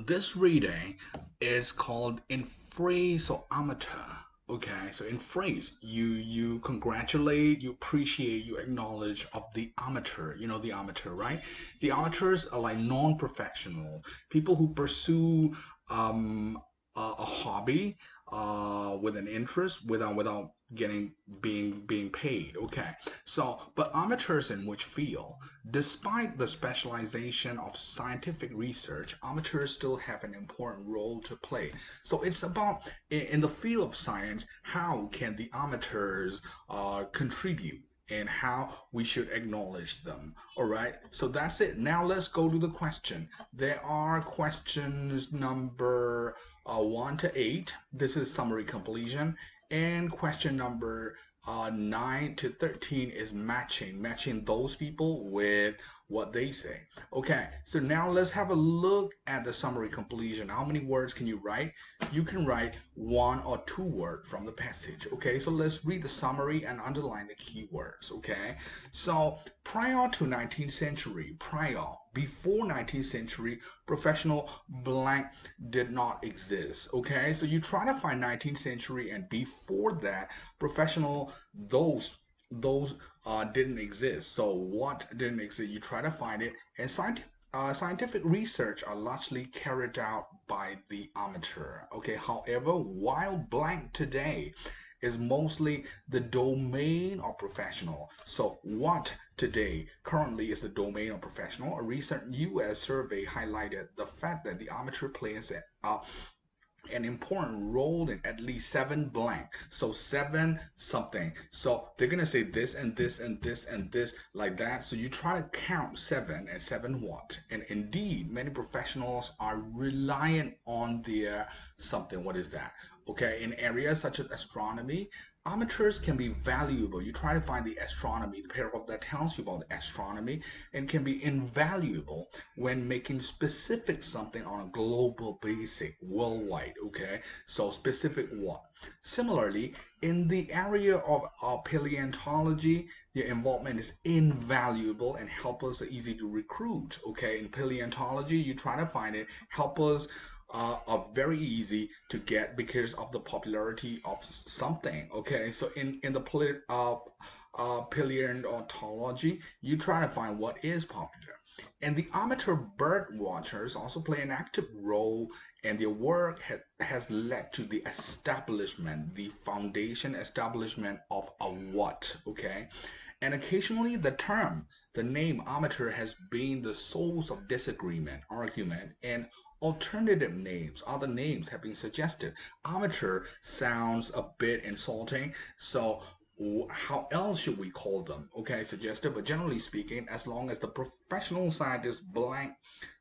This reading is called in phrase or amateur. Okay, so in phrase, you congratulate, you appreciate, you acknowledge of the amateur. You know the amateur, right? The amateurs are like non-professional people who pursue a hobby with an interest without getting being paid. Okay, so but amateurs in which field? Despite the specialization of scientific research, amateurs still have an important role to play. So it's about in the field of science, how can the amateurs contribute? And how we should acknowledge them. All right, so that's it. Now let's go to the question. There are questions number 1 to 8. This is summary completion. And question number 9 to 13 is matching those people with what they say. Okay, so now let's have a look at the summary completion. How many words can you write? You can write 1 or 2 words from the passage. Okay, so let's read the summary and underline the keywords. Okay, so prior to 19th century, before 19th century, professional blank did not exist. Okay, so you try to find 19th century and before that, professional those didn't exist. So what didn't exist? You try to find it, and scientific research are largely carried out by the amateur. Okay, however, while blank today is mostly the domain of professional. So what today currently is the domain of professional? A recent US survey highlighted the fact that the amateur plays an important role in at least 7 blank. So 7 something. So they're gonna say this and this and this and this like that. So you try to count 7 and 7 what? And indeed, many professionals are reliant on their something. What is that? Okay, in areas such as astronomy, amateurs can be valuable. You try to find the astronomy, the paragraph that tells you about the astronomy, and can be invaluable when making specific something on a global basic, worldwide. Okay, so specific what? Similarly, in the area of paleontology, their involvement is invaluable and helpers are easy to recruit. Okay, in paleontology, you try to find it, helpers are very easy to get because of the popularity of something. Okay, so in the paleontology, you try to find what is popular. And the amateur bird watchers also play an active role, and their work has led to the establishment, the foundation establishment of a what, okay? And occasionally the name amateur has been the source of disagreement, argument, and alternative names. Other names have been suggested. Amateur sounds a bit insulting, so how else should we call them? Okay, suggested, but generally speaking, as long as the professional scientist blank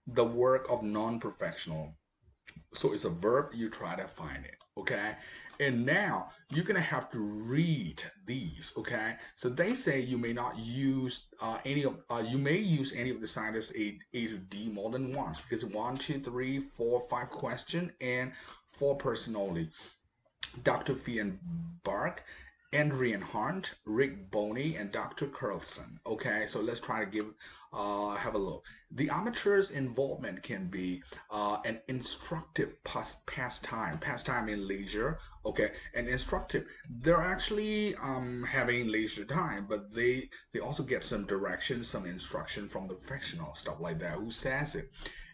the work of non-professional, so it's a verb, you try to find it. Okay, and now you're gonna have to read these. Okay, so they say you may not use you may use any of the scientists A to D more than once, because 1, 2, 3, 4, 5 question and 4 person only. Dr. Fienbark, Adrian Hunt, Rick Boney, and Dr. Carlson. Okay, so let's try to have a look. The amateur's involvement can be an instructive pastime in leisure. Okay, and instructive. They're actually having leisure time, but they also get some direction, some instruction from the professional, stuff like that. Who says it?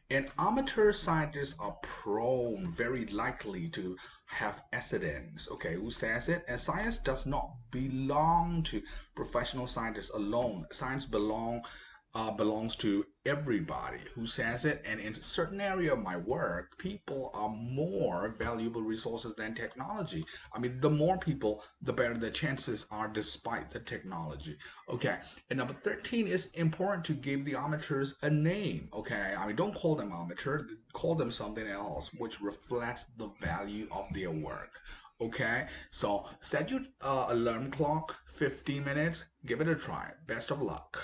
And amateur scientists are prone, very likely, to have accidents. Okay, who says it? And science does not belong to professional scientists alone. Science belongs to everybody. Who says it? And in certain area of my work, people are more valuable resources than technology. I mean, the more people, the better the chances are, despite the technology. Okay, and number 13 is important to give the amateurs a name. Okay, I mean, don't call them amateur, call them something else which reflects the value of their work. Okay, so set your alarm clock 15 minutes, give it a try. Best of luck.